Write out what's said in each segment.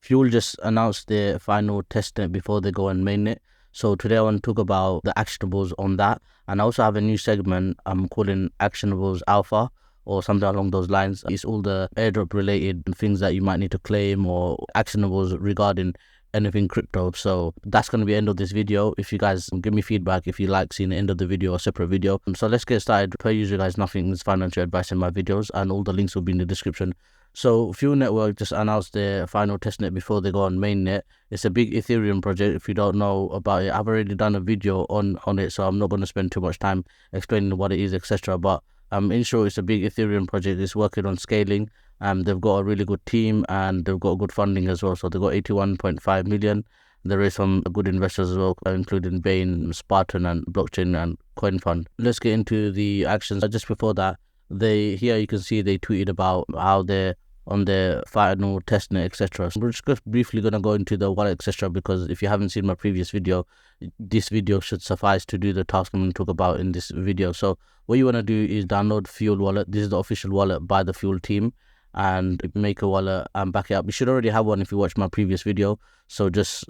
Fuel just announced their final testnet before they go on mainnet. So today I want to talk about the actionables on that, and I also have a new segment I'm calling Actionables Alpha or something along those lines. It's all the airdrop related things that you might need to claim or actionables regarding anything crypto. So that's going to be the end of this video. If you guys give me feedback if you like seeing the end of the video or separate video. So let's get started. Per usual, guys, nothing is financial advice in my videos, and all the links will be in the description. So Fuel Network just announced their final testnet before they go on mainnet. It's a big Ethereum project. If you don't know about it, I've already done a video on it, so I'm not going to spend too much time explaining what it is, etc. But in short, it's a big Ethereum project. It's working on scaling. They've got a really good team and they've got good funding as well. So they've got 81.5 million. There is some good investors as well, including Bain, Spartan, and Blockchain and Coin Fund. Let's get into the actions. Just before that, here you can see they tweeted about how they're on their final testnet, etc. So we're just briefly going to go into the wallet, etc. because if you haven't seen my previous video, this video should suffice to do the task I'm going to talk about in this video. So what you want to do is download Fuel Wallet. This is the official wallet by the Fuel team, and make a wallet and back it up. You should already have one if you watched my previous video. So just,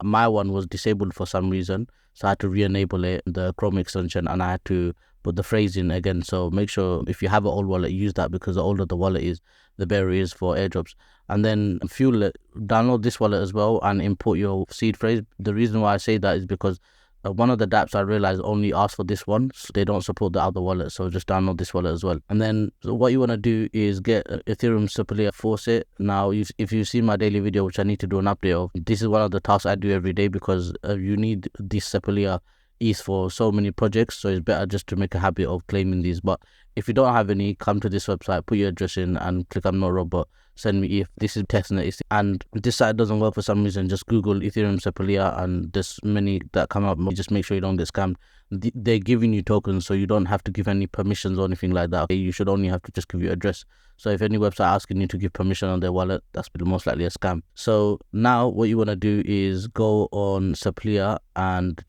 my one was disabled for some reason, so I had to re-enable it, the Chrome extension, and I had to put the phrase in again. So make sure if you have an old wallet, use that, because the older the wallet is, the better it is for airdrops. And then download this wallet as well and import your seed phrase. The reason why I say that is because one of the dApps I realized only asks for this one, so they don't support the other wallet. So just download this wallet as well. And then what you want to do is get Ethereum Supply, force it. Now, if you see my daily video, which I need to do an update of, this is one of the tasks I do every day, because you need this Supply ETH for so many projects, so it's better just to make a habit of claiming these. But if you don't have any, come to this website, put your address in and click I'm not a robot, send me ETH. This is Testnet, and this site doesn't work for some reason. Just Google Ethereum Supply and there's many that come up. Just make sure you don't get scammed. They're giving you tokens, so you don't have to give any permissions or anything like that. Okay? You should only have to just give your address. So if any website asking you to give permission on their wallet, that's most likely a scam. So now what you want to do is go on Supply and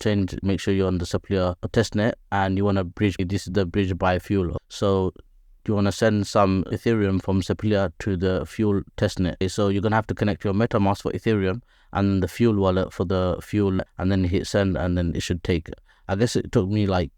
make sure you're on the Supply testnet, and you want to bridge. This is the bridge by Fuel. So you want to send some Ethereum from Supply to the Fuel testnet. Okay, so you're going to have to connect your MetaMask for Ethereum and the Fuel wallet for the Fuel, and then hit send, and then it should take, I guess it took me like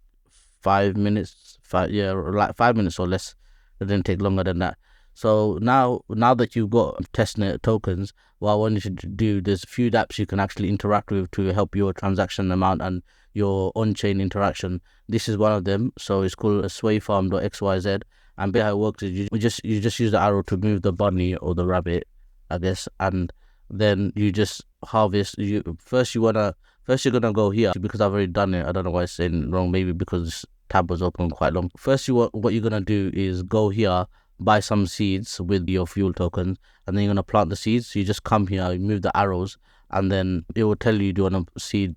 5 minutes, like 5 minutes or less. It didn't take longer than that. So now that you've got testnet tokens, what I want you to do, there's a few dApps you can actually interact with to help your transaction amount and your on-chain interaction. This is one of them. So it's called swayfarm.xyz. And basically how it works is you just use the arrow to move the bunny or the rabbit, I guess, and then you just harvest. First you're gonna go here, because I've already done it. I don't know why it's saying wrong, maybe because this tab was open quite long. First what you're gonna do is go here, buy some seeds with your Fuel tokens, and then you're gonna plant the seeds. So you just come here, you move the arrows, and then it will tell you do you want to seed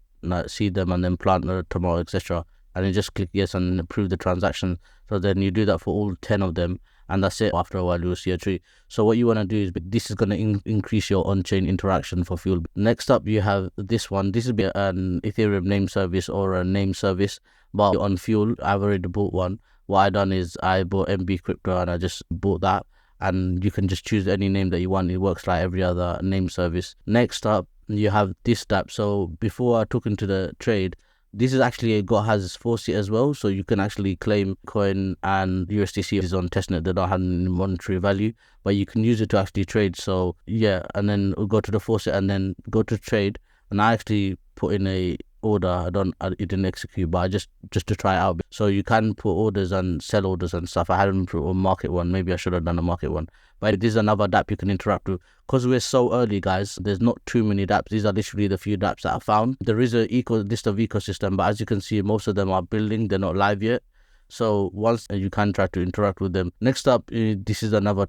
them and then plant the tomato, etc. And you just click yes and approve the transaction. So then you do that for all 10 of them, and that's it. After a while you'll see a tree. So what you want to do is, this is going to increase your on-chain interaction for Fuel. Next up you have this one. This will be an Ethereum name service or a name service, but on Fuel I've already bought one. What I done is I bought MB Crypto and I just bought that, and you can just choose any name that you want. It works like every other name service. Next up you have this dApp. So before I took into the trade, this is actually has Faucet as well, so you can actually claim coin and USDC is on testnet. They don't have any monetary value, but you can use it to actually trade. So yeah, and then we'll go to the Faucet and then go to trade, and I actually put in a order. It didn't execute, but I just to try it out. So you can put orders and sell orders and stuff. I hadn't put a market one. Maybe I should have done a market one. But this is another dApp you can interact with. Because we're so early, guys, there's not too many dApps. These are literally the few dApps that I found. There is a list of ecosystem, but as you can see, most of them are building. They're not live yet. So once you can try to interact with them. Next up, this is another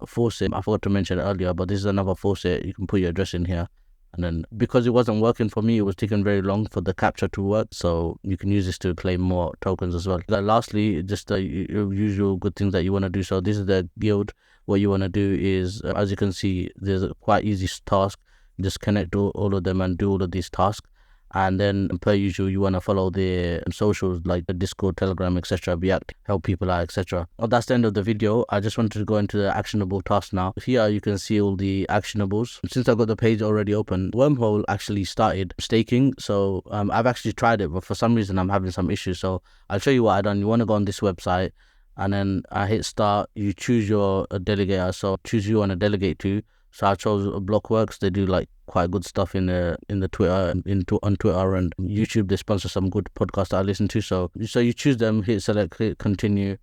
Faucet. I forgot to mention it earlier, but this is another Faucet. You can put your address in here. And then because it wasn't working for me, it was taking very long for the capture to work. So you can use this to claim more tokens as well. Lastly, just the usual good things that you want to do. So this is the guild. What you want to do is, as you can see, there's a quite easy task. Just connect to all of them and do all of these tasks. And then per usual, you want to follow the socials like the Discord, Telegram, etc. Be active, help people out, etc. Oh, that's the end of the video. I just wanted to go into the actionable task now. Here you can see all the actionables. Since I got the page already open, Wormhole actually started staking. So I've actually tried it, but for some reason I'm having some issues. So I'll show you what I done. You want to go on this website, and then I hit start. You choose your delegator. So choose who you want to delegate to. So I chose Blockworks. They do like quite good stuff in the Twitter on Twitter and YouTube. They sponsor some good podcasts that I listen to. So you choose them, hit select, hit continue,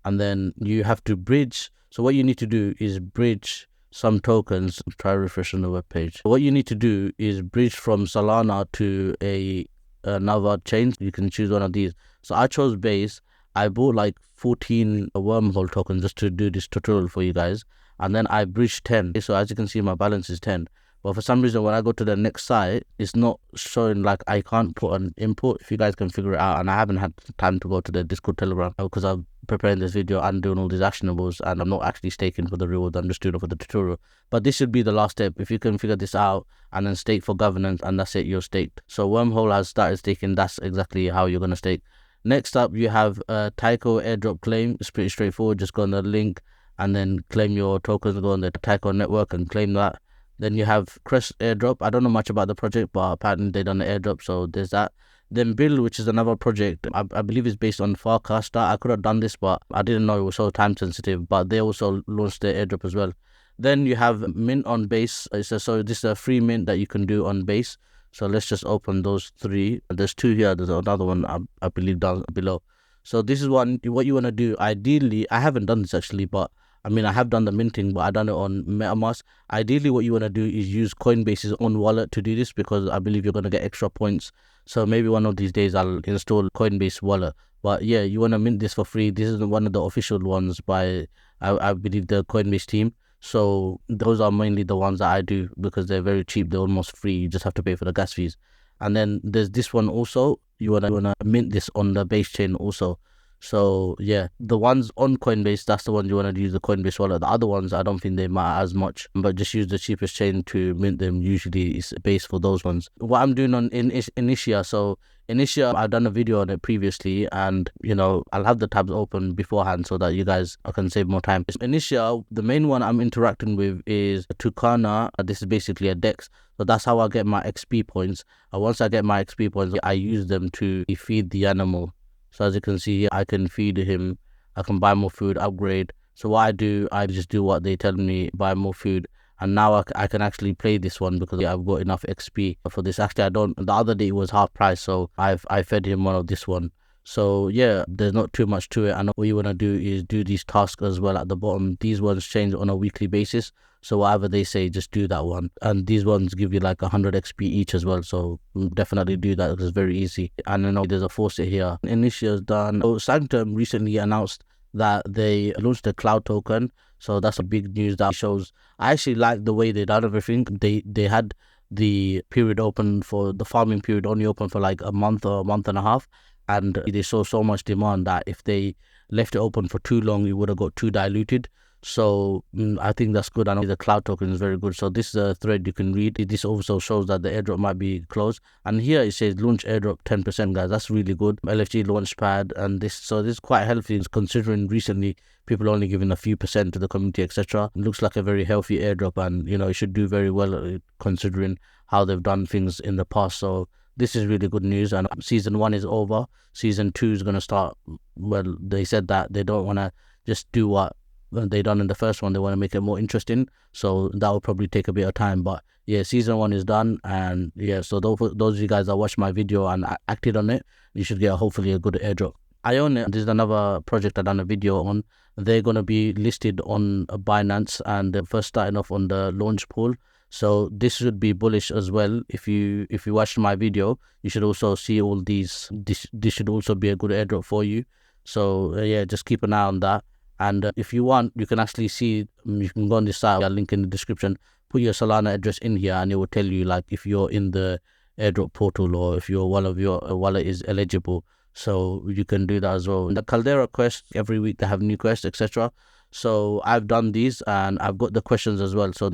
and then you have to bridge. So what you need to do is bridge some tokens. Try refreshing the web page. What you need to do is bridge from Solana to another chain. You can choose one of these. So I chose Base. I bought like 14 Wormhole tokens just to do this tutorial for you guys. And then I bridged 10. So as you can see, my balance is 10. But for some reason, when I go to the next site, it's not showing, like I can't put an input. If you guys can figure it out, and I haven't had time to go to the Discord, Telegram, because I'm preparing this video and doing all these actionables, and I'm not actually staking for the reward. I'm just doing it for the tutorial. But this should be the last step. If you can figure this out and then stake for governance, and that's it, you're staked. So Wormhole has started staking. That's exactly how you're going to stake. Next up, you have Taiko airdrop claim. It's pretty straightforward. Just go on the link and then claim your tokens. Go on the Taiko network and claim that. Then you have Kresk airdrop. I don't know much about the project, but apparently they done the airdrop, so there's that. Then Bill, which is another project, I believe it's based on Farcaster. I could have done this, but I didn't know it was so time sensitive. But they also launched their airdrop as well. Then you have Mint on Base. So this is a free mint that you can do on Base. So let's just open those three. There's two here. There's another one I believe down below. So this is what you want to do. Ideally, I haven't done this actually, but I mean, I have done the minting, but I done it on MetaMask. Ideally, what you want to do is use Coinbase's own wallet to do this, because I believe you're going to get extra points. So maybe one of these days I'll install Coinbase wallet. But yeah, you want to mint this for free. This is one of the official ones by, I believe, the Coinbase team. So those are mainly the ones that I do because they're very cheap. They're almost free. You just have to pay for the gas fees. And then there's this one also. You wanna mint this on the Base chain also. So yeah, the ones on Coinbase, that's the ones you want to use the Coinbase wallet. The other ones, I don't think they matter as much, but just use the cheapest chain to mint them. Usually it's Base for those ones. What I'm doing on Initia, so Initia, I've done a video on it previously, and you know, I'll have the tabs open beforehand so that you guys can save more time. Initia, the main one I'm interacting with is Tucana. This is basically a DEX. So that's how I get my XP points. And once I get my XP points, I use them to feed the animal. So as you can see here, I can feed him, I can buy more food, upgrade. So what I do, I just do what they tell me, buy more food. And now I can actually play this one because I've got enough XP for this. Actually, I don't, the other day it was half price, so I fed him one of this one. So yeah, there's not too much to it. And what you want to do is do these tasks as well at the bottom. These ones change on a weekly basis. So whatever they say, just do that one. And these ones give you like 100 XP each as well. So definitely do that because it's very easy. And then there's a faucet here. Initia's done. So Sanctum recently announced that they launched a cloud token. So that's a big news that shows. I actually like the way they done everything. They had the period open for the farming period only open for like a month or a month and a half. And they saw so much demand that if they left it open for too long, it would have got too diluted. So I think that's good. I know the cloud token is very good. So this is a thread you can read. This also shows that the airdrop might be closed. And here it says launch airdrop 10%, guys. That's really good. LFG launchpad, and this is quite healthy considering recently people only giving a few percent to the community, etc. It looks like a very healthy airdrop, and you know, it should do very well considering how they've done things in the past. So this is really good news. And season 1 is over. Season 2 is going to start. Well, they said that they don't want to just do what they done in the first one. They want to make it more interesting, so that will probably take a bit of time. But yeah, season 1 is done, and yeah, so those of you guys that watched my video and acted on it, you should get hopefully a good airdrop. Ionic, this is another project I done a video on. They're going to be listed on Binance, and they're first starting off on the launch pool. So this should be bullish as well. If you watched my video, you should also see all these. This should also be a good airdrop for you. So yeah, just keep an eye on that. And if you want, you can actually see, you can go on this site, I'll link in the description, put your Solana address in here, and it will tell you like if you're in the airdrop portal or if your wallet is eligible. So you can do that as well. In the Caldera quest, every week they have new quests, etc. So I've done these and I've got the questions as well. So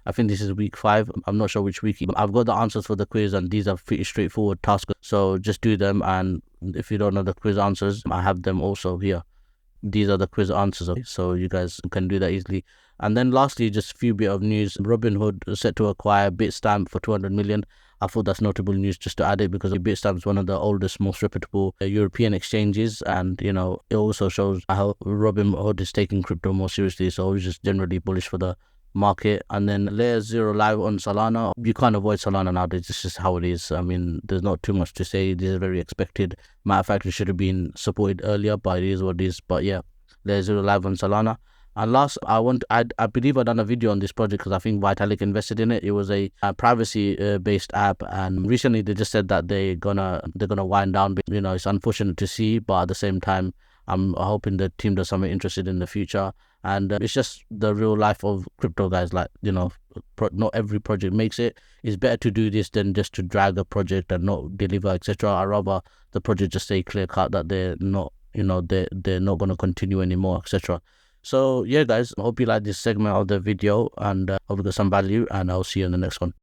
I think this is week 5. I'm not sure which week. I've got the answers for the quiz, and these are pretty straightforward tasks. So just do them, and if you don't know the quiz answers, I have them also here. These are the quiz answers, okay? So you guys can do that easily. And then lastly, just a few bit of news. Robinhood is set to acquire Bitstamp for 200 million. I thought that's notable news just to add it, because Bitstamp is one of the oldest, most reputable European exchanges, and it also shows how Robinhood is taking crypto more seriously. So I was just generally bullish for the market. And then Layer 0 live on Solana. You can't avoid Solana nowadays. This is how it is. I mean, there's not too much to say. This is very expected. Matter of fact, it should have been supported earlier, but it is what it is. But yeah, Layer 0 live on Solana. And last, I believe I done a video on this project because I think Vitalik invested in it. It was a privacy based app, and recently they just said that they're gonna wind down. It's unfortunate to see, but at the same time, I'm hoping the team does something interested in the future. And it's just the real life of crypto, guys. Like, not every project makes it. It's better to do this than just to drag a project and not deliver, etc. I'd rather the project just stay clear cut that they're not, they're not going to continue anymore, etc. So yeah, guys, I hope you like this segment of the video, and hope you got some value, and I'll see you in the next one.